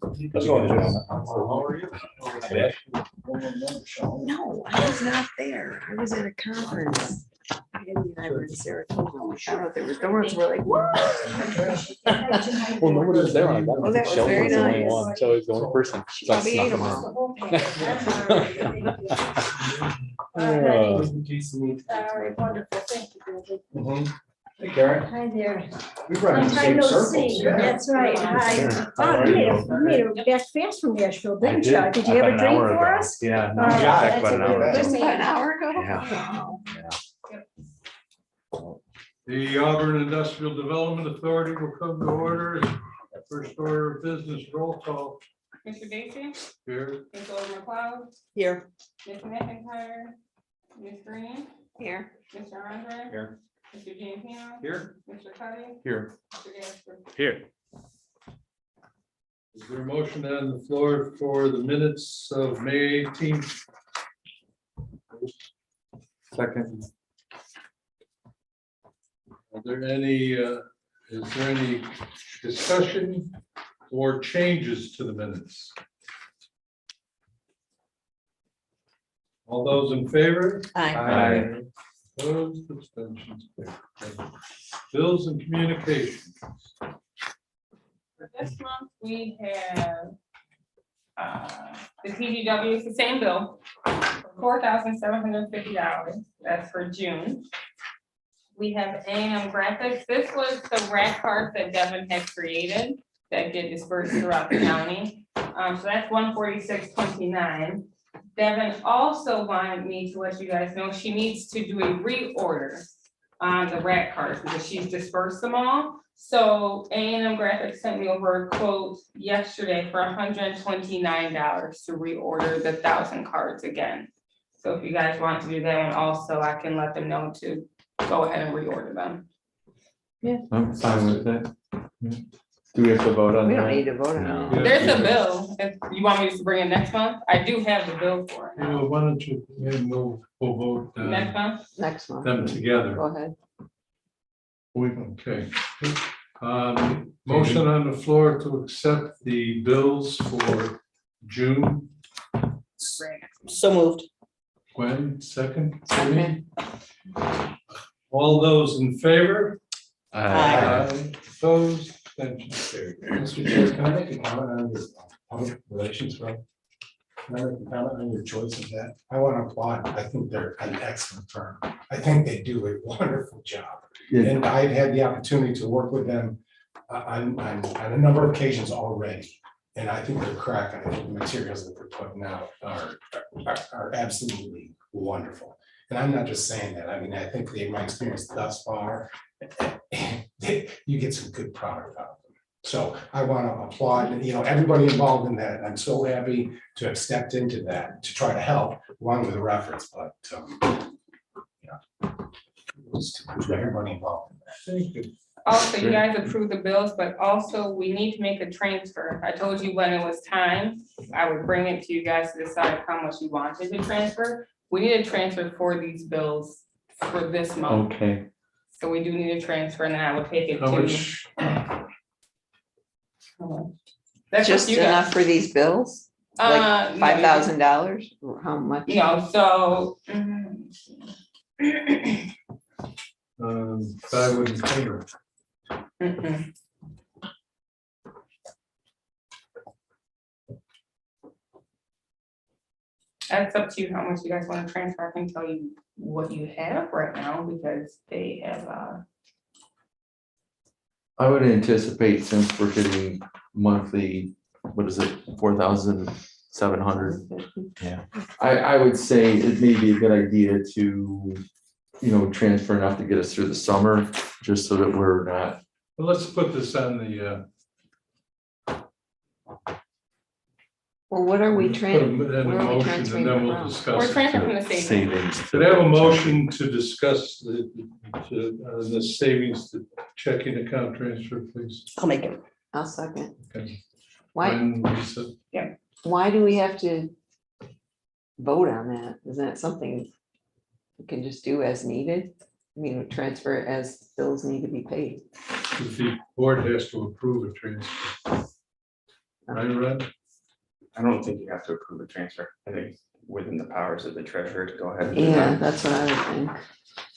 How are you? No, I was not there. I was at a conference. Andy and I were in Saratoga. We found out there was donuts. We're like, what? Well, nobody was there when I got Oh, there. that was Shelby very was the only nice. one. Shelby was the only person. She So I probably ate snuck them him all. in. All right, wonderful, thank you, David. Hey, Karen. Hi there. We've run in Long the time same no circles. see. Yeah. That's right, hi. Sure. Oh, you made it back fast from Nashville, didn't you? Did you have a drink for us? Yeah. Oh, got it, that's but a an good hour ago. Just thing. about an hour ago? Wow. The Auburn Industrial Development Authority will come to order. First order of business, roll call Mr. Dacey, here. Ms. Golden McLeod, Here. Ms. McIntyre, Ms. Green, Here. Mr. Andre. Here. Mr. Giampino. Here. Mr. Cuddy, Here. Mr. Gasper. Here. Is there a motion on the floor for the minutes of May 18th? Second. Are there any, is there any discussion or changes to the minutes? All those in favor? Aye. Opposed, abstentions. Bills and communications. For this month, we have the TGW, it's the same bill, $4,750. That's for June. We have AM Graphics. This was the rack cards that Devin had created that get dispersed throughout the county. So that's $146.29. Devin also wanted me to let you guys know she needs to do a reorder on the rack cards because she's dispersed them all. So A&M Graphics sent me over a quote yesterday for $129 to reorder the 1,000 cards again. So if you guys want to do that one also, I can let them know to go ahead and reorder them. I'm fine with that. Do we have to vote on We that? don't need to vote on No. it. There's a bill. If you want me to bring it next month, I do have the bill for it Yeah, now. why don't you, and we'll vote Next month? Next month. them together. Go ahead. Okay. Motion on the floor to accept the bills for June. So moved. Gwen, second. Second. All those in favor? Aye. Opposed, abstentions carried. Mr. Chair, can I make a comment on your public relations rep? Can I make a comment on your choice of that? I want to applaud. I think they're an excellent firm. I think they do a wonderful job. Yeah. And I've had the opportunity to work with them on a number of occasions already. And I think they're cracking. I think the materials that they're putting out are absolutely wonderful. And I'm not just saying that. I mean, I think in my experience thus far, you get some good product out of them. So I want to applaud, everybody involved in that. I'm so happy to have stepped into that to try to help along with the reference, but just everybody involved in that. Thank you. Also, you guys approved the bills, but also we need to make a transfer. I told you when it was time, I would bring it to you guys to decide how much you wanted to transfer. We need a transfer for these bills for this month. Okay. So we do need a transfer and then I will take it How to. much, That's Just just you guys. enough for these bills? Like No, $5,000 or how much? No, so. 5 wouldn't cover. Mm-mm. That's up to you how much you guys want to transfer. I can tell you what you have right now because they have, I would anticipate since we're getting monthly, what is it, 4,700? Yeah. I would say it may be a good idea to, transfer enough to get us through the summer, just so that we're not. Well, let's put this on the. Well, what are we put them transferring? in a Where are we motion transferring and then we'll from? discuss we're it. transferring from the savings. Could I have a motion to discuss the savings to checking account transfer, please? I'll make it. I'll second. Okay. Why, Gwen, Lisa, why do we have to vote on that? Isn't that something we can just do as needed? I mean, transfer as bills need to be paid. if the board has to approve a transfer. Right, Red? I don't think you have to approve a transfer. I think it's within the powers of the treasurer to go ahead and do Yeah, that. that's what I would think.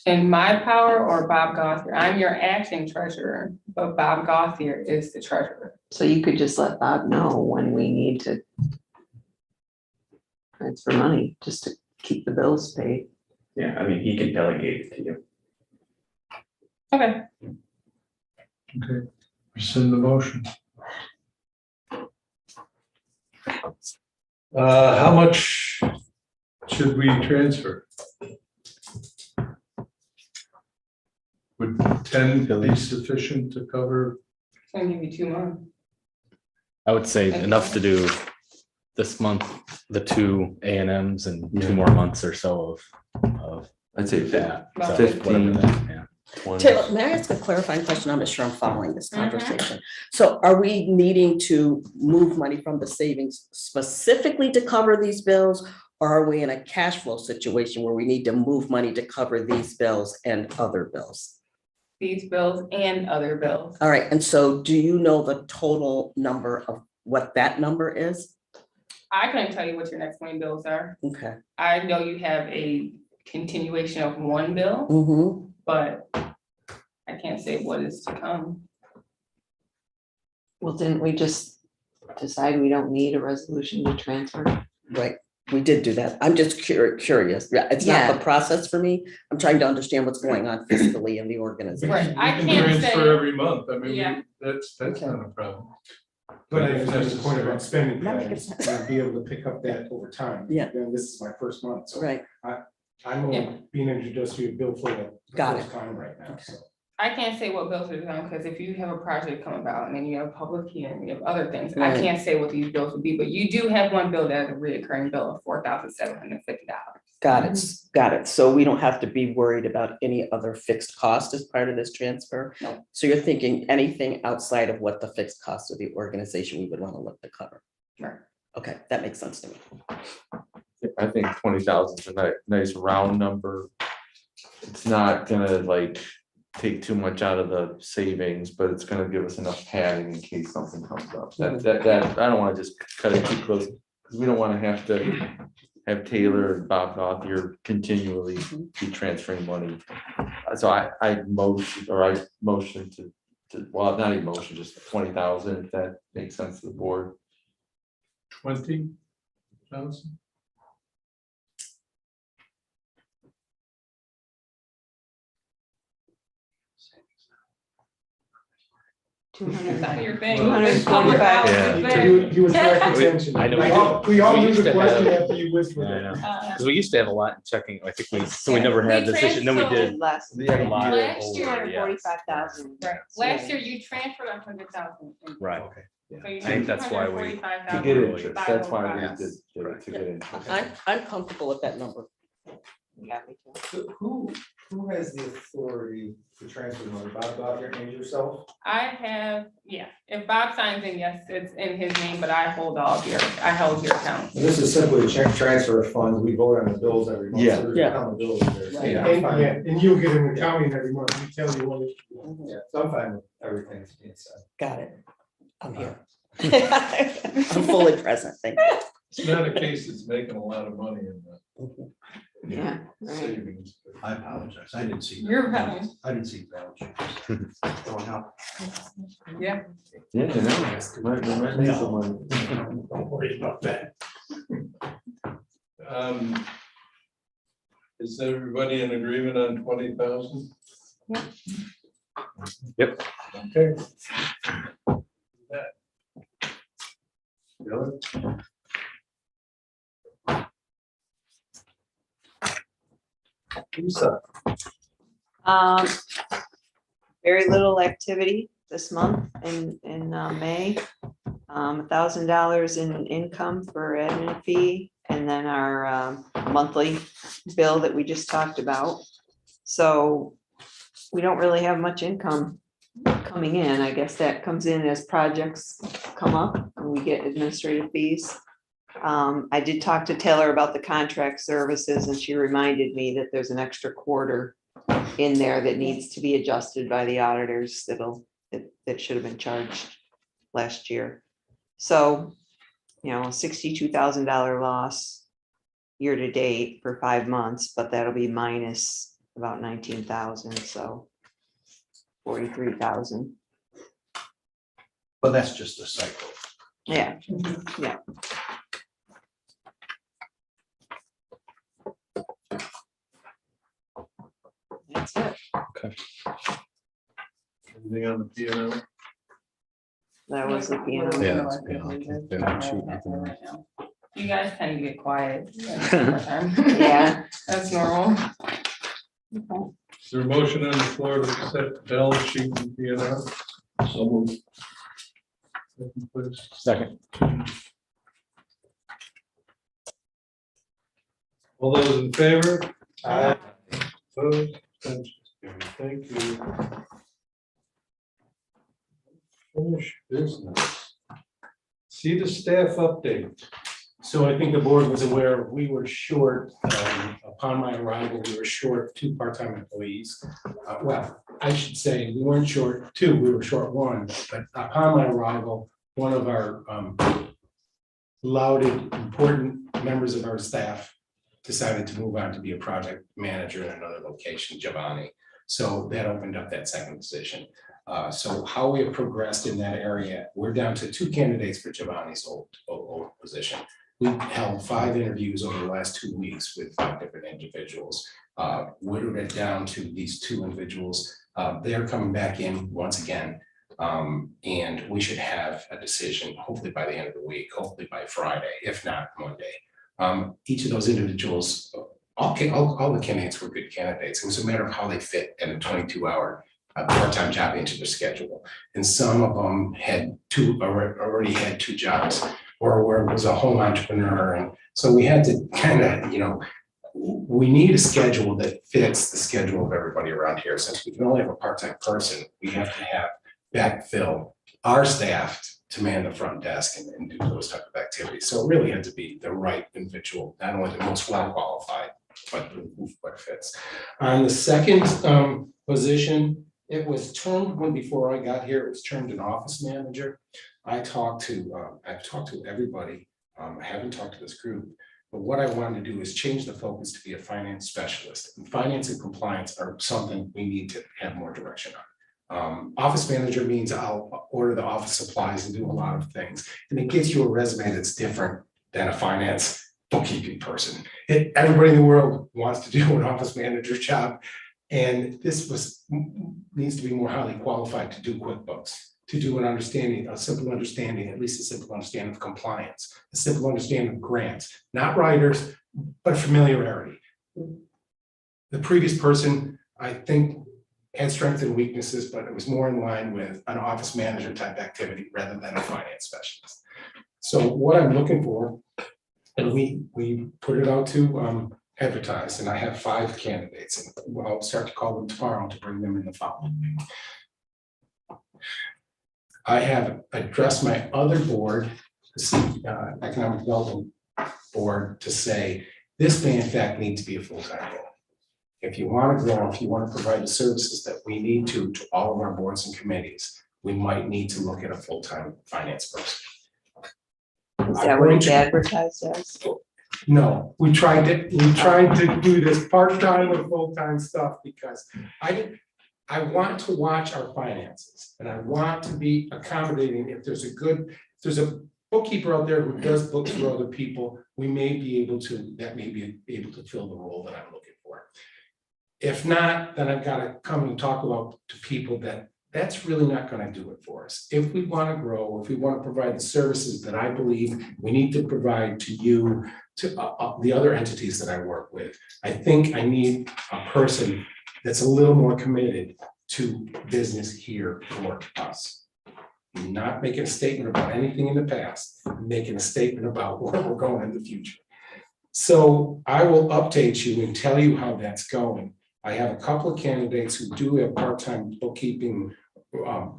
In my power or Bob Gothier, I'm your acting treasurer, but Bob Gothier is the treasurer. So you could just let Bob know when we need to transfer money, just to keep the bills paid. Yeah, I mean, he can delegate it to you. Okay, Okay, rescind the motion. How much should we transfer? Would 10 be sufficient to cover? I'm gonna give you 2 months. I would say enough to do this month, the 2 A&Ms and 2 more months or so of I'd say that. About So 15. whatever that, yeah. 20. Taylor, may I ask a clarifying question? I'm not sure I'm following this conversation. So are we needing to move money from the savings specifically to cover these bills? Or are we in a cash flow situation where we need to move money to cover these bills and other bills? These bills and other bills. All right, and so do you know the total number of what that number is? I couldn't tell you what your next 20 bills are. Okay. I know you have a continuation of one bill, Mm-hmm. but I can't say what is to come. Well, didn't we just decide we don't need a resolution to transfer? Right, we did do that. I'm just curious. Yeah, it's not Yeah. the process for me. I'm trying to understand what's going on fiscally in the organization. Right, I We can can't say- transfer every month. I mean, Yeah. that's not a problem. But I think that's the point about spending That makes patterns, sense. you'll be able to pick up that over time. Yeah. And this is my first month, so Right, I'm Yeah. only being introduced to a bill for the Got first time right now, so. I can't say what bills are done, because if you have a project come about and then you have a public hearing, you have other things, I Right. can't say what these bills would be, but you do have one bill that is a reoccurring bill of $4,750. got it, got it. So we don't have to be worried about any other fixed cost as part of this transfer? No. So you're thinking anything outside of what the fixed cost of the organization we would want to look to cover? Right. Okay, that makes sense to me. I think 20,000 is a nice round number. It's not gonna like take too much out of the savings, but it's gonna give us enough padding in case something comes up. That, I don't wanna just cut it too close, because we don't wanna have to have Taylor and Bob Gothier continually be transferring money. So I motion to, well, not even motion, just 20,000, if that makes sense to the board. 20,000? It's not your thing. 245. Yeah. He was direct attention. I know We all we knew used the to question have- after you whispered I it. know. Uh, Because we used to have a lot in checking, I think we never had We this issue, and then we transferred- did Last. The a lot idea- Last year, over, yeah. 245,000. Right, last year you transferred 100,000. Right. So you I have think that's why we- To 245,000. get interest, that's why we Yes. did it, to get interest. I'm comfortable with that number. Yeah, me too. So who has the authority to transfer the money? Bob Gothier and yourself? I have, yeah, if Bob signs in, yes, it's in his name, but I hold all of your, I held your account. And this is simply a check transfer of funds. We vote on the bills every month. Yeah. So there's Yeah. accountability there. So Right. I'm And, fine. yeah, and you'll get an accounting every month, we tell you what it. Yeah, so I'm fine with everything that's being said. Got it. I'm here. I'm fully present, thank you. It's not a case that's making a lot of money in the Yeah, right. savings. I apologize. I didn't see. You're fine. I didn't see balance sheets going up. Yeah, Yeah, no, might make some money. Don't worry about that. Is everybody in agreement on 20,000? Yep. Okay. Really? Lisa, Very little activity this month in May. $1,000 in income for admin fee, and then our monthly bill that we just talked about. So we don't really have much income coming in. I guess that comes in as projects come up and we get administrative fees. I did talk to Taylor about the contract services, and she reminded me that there's an extra quarter in there that needs to be adjusted by the auditors that should have been charged last year. So, $62,000 loss year to date for 5 months, but that'll be minus about 19,000, so 43,000. But that's just a cycle. Yeah, yeah. That's it. Anything on the P and L? That was the piano. Yeah, that's, they don't shoot nothing else. You guys tend to get quiet. Yeah, Yeah, that's normal. Is there a motion on the floor to accept balance sheet and P and L? So moved. Second, please. Second. All those in favor? Opposed? Abstentions? Thank you. Finish business. See the staff update. So I think the board was aware, we were short, upon my arrival, we were short 2 part-time employees. Well, I should say, we weren't short 2, we were short 1, but upon my arrival, one of our lauded, important members of our staff decided to move on to be a project manager in another location, Giovanni. So that opened up that second position. So how we have progressed in that area, we're down to 2 candidates for Giovanni's old position. We held 5 interviews over the last 2 weeks with 5 different individuals. Whittled it down to these 2 individuals. They're coming back in once again. And we should have a decision hopefully by the end of the week, hopefully by Friday, if not Monday. Each of those individuals, all the candidates were good candidates. It was a matter of how they fit in a 22-hour part-time job into their schedule. And some of them had already had 2 jobs, or was a home entrepreneur. And so we had to kind of, we need a schedule that fits the schedule of everybody around here. Since we can only have a part-time person, we have to have backfill our staff to man the front desk and do those type of activities. So it really had to be the right individual, not only the most well qualified, but what fits. On the second position, it was termed, when before I got here, it was termed an office manager. I've talked to everybody. I haven't talked to this group, but what I wanted to do is change the focus to be a finance specialist. And finance and compliance are something we need to have more direction on. Office manager means I'll order the office supplies and do a lot of things. And it gives you a resume that's different than a finance bookkeeping person. Everybody in the world wants to do an office manager job. And this needs to be more highly qualified to do QuickBooks, to do an understanding, a simple understanding, at least a simple understanding of compliance, a simple understanding of grants, not writers, but familiarity. The previous person, I think, had strengths and weaknesses, but it was more in line with an office manager type activity rather than a finance specialist. So what I'm looking for, and we put it out to advertise, and I have 5 candidates, and I'll start to call them tomorrow to bring them in the following week. I have addressed my other board, the Economic Development Board, to say this may in fact need to be a full-time role. If you want to grow, if you want to provide the services that we need to all of our boards and committees, we might need to look at a full-time finance person. Is that what it's advertised as? No, we tried to do this part-time or full-time stuff because I want to watch our finances and I want to be accommodating. If there's a bookkeeper out there who does books for other people, that may be able to fill the role that I'm looking for. If not, then I've got to come and talk about to people that's really not going to do it for us. If we want to grow, if we want to provide the services that I believe we need to provide to you, to the other entities that I work with, I think I need a person that's a little more committed to business here for us. I'm not making a statement about anything in the past, I'm making a statement about where we're going in the future. So I will update you and tell you how that's going. I have a couple of candidates who do have part-time bookkeeping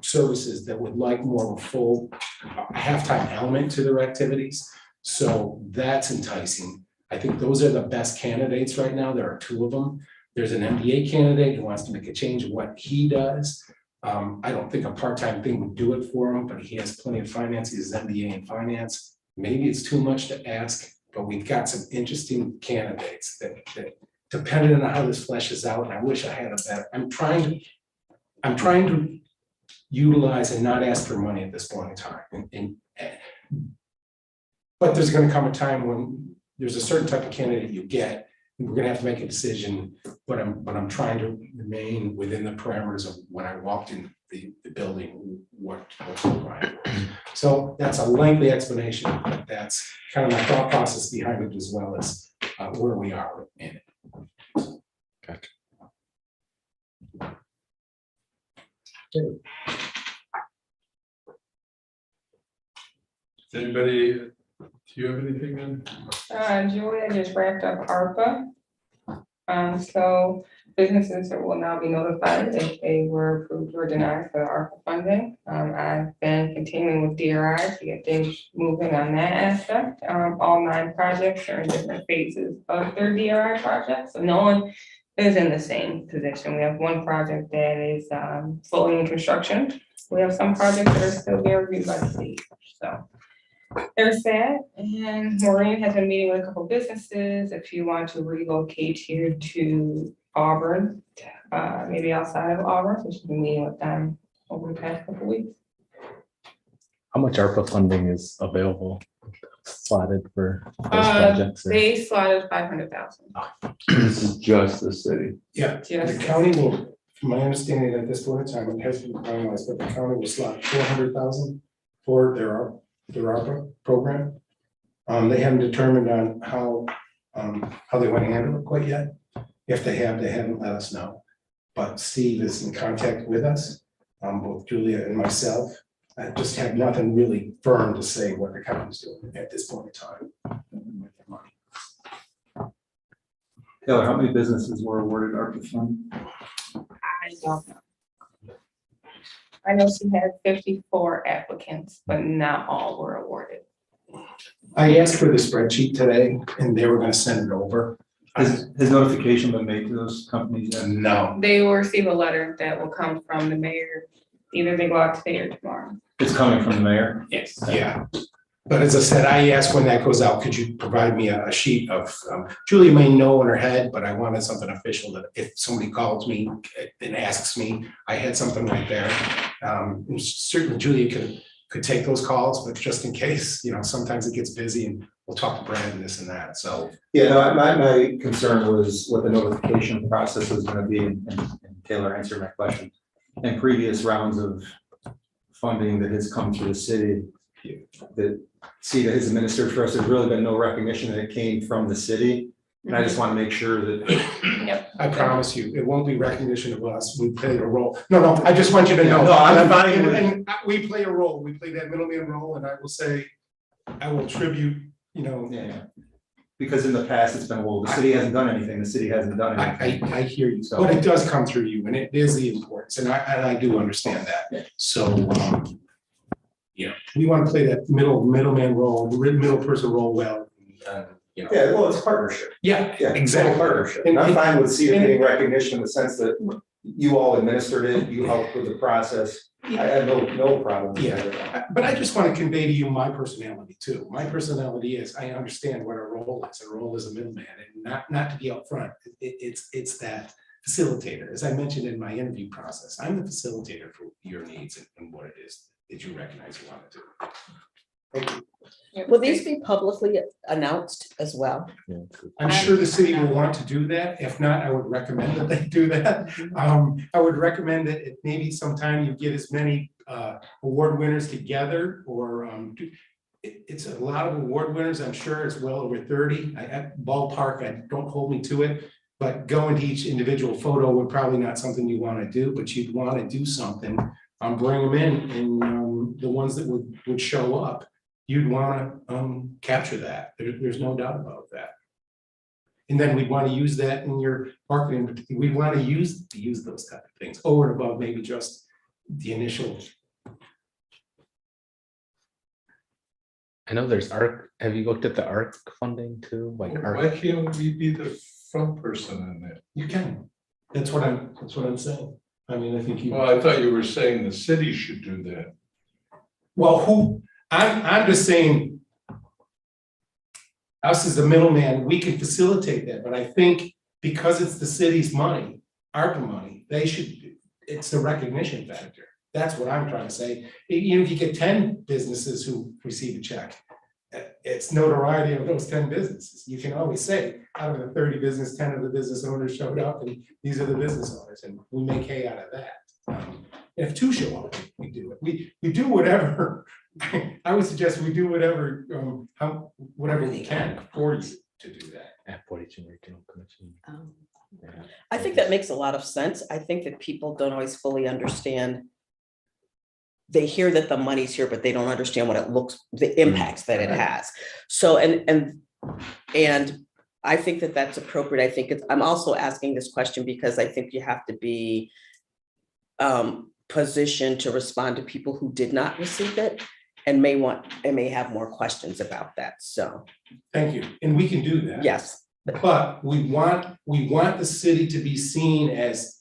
services that would like more of a full half-time element to their activities. So that's enticing. I think those are the best candidates right now. There are 2 of them. There's an MBA candidate who wants to make a change in what he does. I don't think a part-time thing would do it for him, but he has plenty of finance, he has his MBA in finance. Maybe it's too much to ask, but we've got some interesting candidates that depending on how this fleshes out, and I wish I had a better, I'm trying to utilize and not ask for money at this point in time, but there's gonna come a time when there's a certain type of candidate you get, and we're gonna have to make a decision, but I'm trying to remain within the parameters of when I walked in the building, what's required. So that's a lengthy explanation, but that's kind of my thought process behind it, as well as where we are in it. Gotcha. Anybody, do you have anything on? Julia just wrapped up ARPA. So businesses will now be notified if they were approved or denied for the ARPA funding. I've been continuing with DRI to get things moving on that aspect. All 9 projects are in different phases of their DRI projects, so no one is in the same position. We have one project that is fully in construction. We have some projects that are still being reviewed by the state, so. There's that, and Maureen has been meeting with a couple businesses. If you want to relocate here to Auburn, maybe outside of Auburn, so she's been meeting with them over the past couple weeks. How much ARPA funding is available slotted for those projects? or- They slotted 500,000. This is just the city. Yeah, the Yes. county will, from my understanding at this point in time, it hasn't been finalized, but the county will slot 400,000 for their ARPA program. They haven't determined on how they want to handle it quite yet. If they have, they haven't let us know. But Steve is in contact with us, both Julia and myself. I just have nothing really firm to say what the county's doing at this point in time with their money. Taylor, how many businesses were awarded ARPA funds? I don't know. I know she had 54 applicants, but not all were awarded. I asked for the spreadsheet today and they were gonna send it over. Has notification been made to those companies yet? No, They will receive a letter that will come from the mayor. Either they go out today or tomorrow. It's coming from the mayor? Yes. yeah. But as I said, I asked when that goes out, could you provide me a sheet of, Julia may know in her head, but I wanted something official that if somebody calls me and asks me, I had something right there. Certainly Julia could take those calls, but just in case, sometimes it gets busy and we'll talk to Brad and this and that, so. Yeah, no, my concern was what the notification process was gonna be, and Taylor answered my question. In previous rounds of funding that has come to the city, that CEDA has administered for us, there's really been no recognition that it came from the city. And I just want to make sure that. I promise you, it won't be recognition of us, we played a role. No, I just want you to know. No, I'm fine with- And we play a role, we play that middleman role, and I will say, I will tribute, Yeah, because in the past, it's been, well, the city hasn't done anything, the city hasn't done anything. I hear you, So- but it does come through you, and it is the importance, and I do understand that. So, we want to play that middleman role, middle person role well, Yeah, well, it's partnership. Yeah, Yeah, exactly. partnership. And I'm fine with CEDA getting recognition in the sense that you all administered it, you helped with the process. I have no problem with that. But I just want to convey to you my personality too. My personality is, I understand what a role is. A role is a middleman, and not to be upfront. It's that facilitator. As I mentioned in my interview process, I'm the facilitator for your needs and what it is that you recognize you want to do. Thank you. Will these be publicly announced as well? I'm sure the city will want to do that. If not, I would recommend that they do that. I would recommend that if maybe sometime you get as many award winners together, or it's a lot of award winners. I'm sure it's well over 30. Ballpark, don't hold me to it, but going to each individual photo would probably not something you want to do, but you'd want to do something. Bring them in, and the ones that would show up, you'd want to capture that. There's no doubt about that. And then we'd want to use that in your marketing. We'd want to use those type of things over and above maybe just the initial. I know there's ARC. Have you looked at the ARC funding too? Like Why ARC? can't we be the front person in that? You can. That's what I'm saying. I mean, I think you. Well, I thought you were saying the city should do that. Well, I'm just saying. Us as the middleman, we can facilitate that, but I think because it's the city's money, ARPA money, they should, it's the recognition factor. That's what I'm trying to say. Even if you get 10 businesses who receive a check, it's notoriety of those 10 businesses. You can always say, out of the 30 business, 10 of the business owners showed up, and these are the business owners, and we make hay out of that. If 2 show up, we do it. We do whatever. I would suggest we do whatever, whatever we can for you to do that. At 42 Regional Commission. Yeah. I think that makes a lot of sense. I think that people don't always fully understand. They hear that the money's here, but they don't understand what it looks, the impacts that it has. So, and I think that that's appropriate. I think it's, I'm also asking this question because I think you have to be positioned to respond to people who did not receive it and may have more questions about that. So, Thank you, and we can do that. yes. But we want the city to be seen as,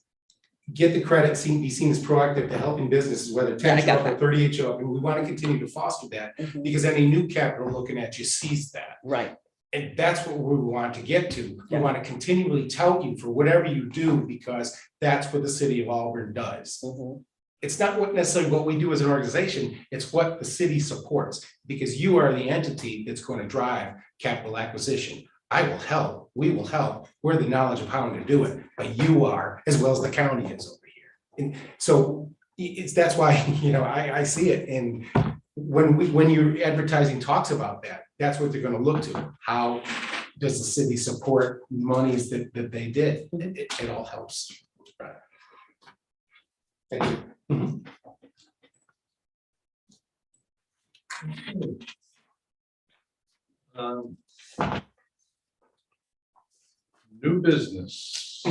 get the credit, be seen as proactive to helping businesses, whether Yeah, I 10 show got up or that. 38 show up, and we want to continue to foster that, Mhm. because any new capital looking at you sees that. Right. And that's what we want to get to. We Yeah. want to continually tout you for whatever you do, because that's what the city of Auburn does. Mhm. It's not what necessarily what we do as an organization, it's what the city supports, because you are the entity that's going to drive capital acquisition. I will help, we will help, we're the knowledge of how to do it, but you are, as well as the county is over here. And so it's, that's why, I see it, and when your advertising talks about that, that's what they're gonna look to. How does the city support monies that they did? It all helps. Right. Thank you. Um, New business.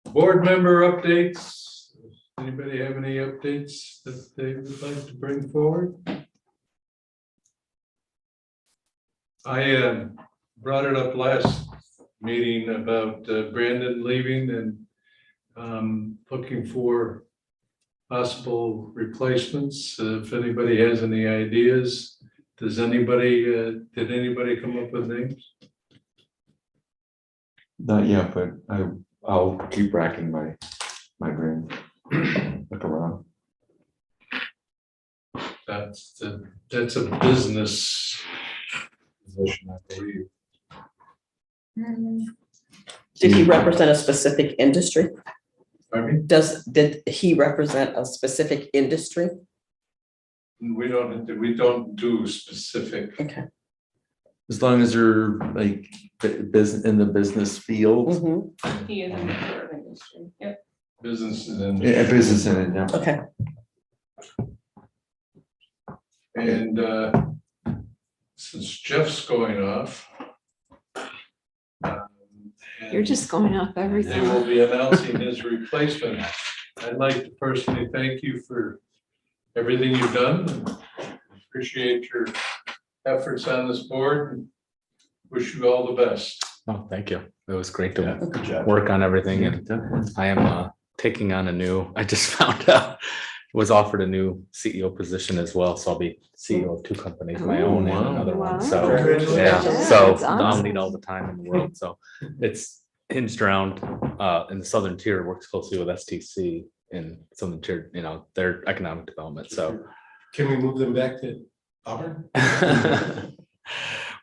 Board member updates. Anybody have any updates that they would like to bring forward? I brought it up last meeting about Brandon leaving and looking for possible replacements. If anybody has any ideas, did anybody come up with names? Not yet, but I'll keep racking my brain. Look around. That's a business position, I believe. Did he represent a specific industry? Pardon Did he represent a specific industry? me? We don't do specific. Okay. As long as you're like business in the business field. Mhm. He is in the sort of industry, yep. Businesses and. Yeah, business in it, yeah. Okay. And since Jeff's going off. You're just going off They everything. will be announcing his replacement. I'd like to personally thank you for everything you've done. Appreciate your efforts on this board and wish you all the best. Oh, thank you. It was great Yeah, to good job. work on everything, Yeah, and definitely. I am taking on I just found out, was offered a new CEO position as well, so I'll be CEO of 2 companies, my own and another one, so. Congratulations. Yeah, Yeah, so that's I'll awesome. need all the time in the world, so it's hinged around in the southern tier, works closely with STC in southern tier, their economic development, so. Can we move them back to Auburn?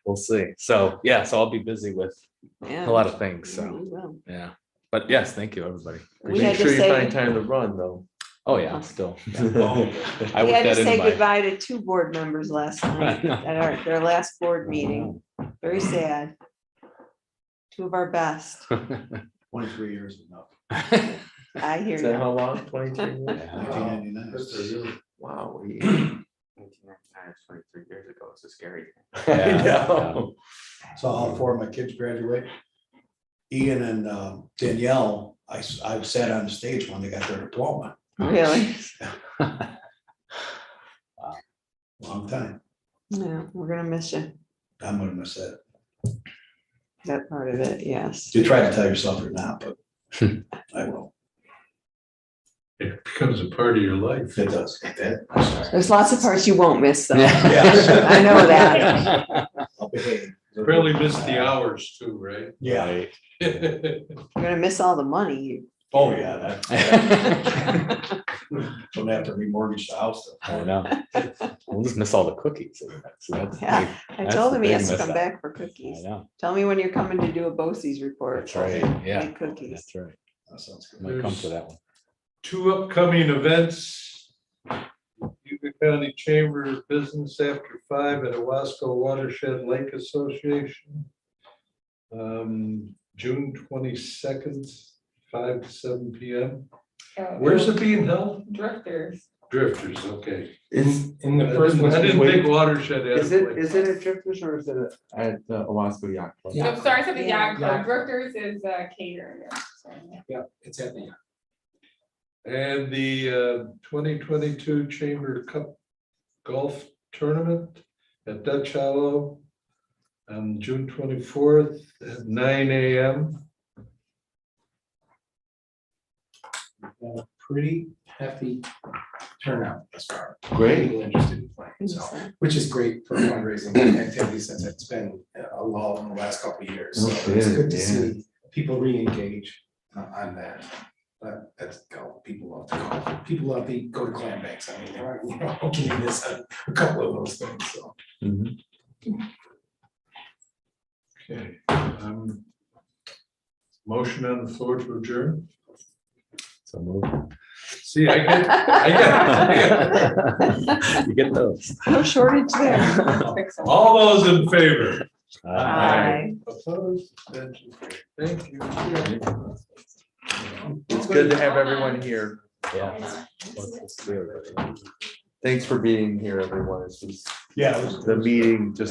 We'll see. So, yeah, so I'll be busy with Yeah. a lot of things, Yeah, so, we will. yeah. But yes, thank you, everybody. We Make had to sure you say- find time to run though. Oh, yeah, still. yeah. Oh. I We worked had to that say into my. goodbye to 2 board members last night know. at their last board meeting. Very sad. 2 of our best. 23 years is enough. I hear Is that you. how long? 23 years? 1999. Wow. 1999 is 23 years ago. It's a scary. I know. So all 4 of my kids graduate. Ian and Danielle, I sat on the stage when they got their diploma. Really? Long time. Yeah, we're gonna miss you. I'm gonna miss that. That part of it, yes. You try to tell yourself you're not, but I will. becomes a part of your life. It does. There's lots of parts you won't miss though. Yeah. I know that. I'll behave. Probably missed the hours too, right? Yeah. You're gonna miss all the money. You Oh, yeah, that. Don't have to remortgage the house. I know. We'll just miss all the cookies. That's Yeah, big. I That's told the him he big has to miss come out. back for I cookies. know. Tell me when you're coming to do a BOCES report. That's right. Yeah. Make cookies. That's right. That sounds good. Might come to that one. 2 upcoming events. Cuba County Chamber of Business after 5 at Owasco Watershed Lake Association. June 22nd, 5 to 7 p.m. Where's it being held? Drifters. Drifters, okay. In the first one. I didn't think Watershed had. Is it at Drifters or is it at the Owasco Yacht Club? So it starts at the yacht Yeah. club. Drifters is catering. So, yeah. Yeah, it's at the. And the 2022 Chamber Cup Golf Tournament at Dutch Hollow on June 24th at 9 a.m. Pretty hefty turnout as far. Great. People interested in playing, so, which is great for fundraising activities since it's been a lull in the last couple of years. So No it's good kidding, to yeah. see people re-engage on that. But that's golf, people love to golf, people love to go to clam banks, I mean, they're, you know, getting this, a couple of those things, so. Mhm. Okay. Motion on the floor to adjourn. So move. See, I get. You get those. No shortage there. All those in favor? Aye. Opposed? Abstentions? Thank you. It's good to have everyone here. Yeah. Thanks for being here, everyone. This was Yeah. it was- the meeting just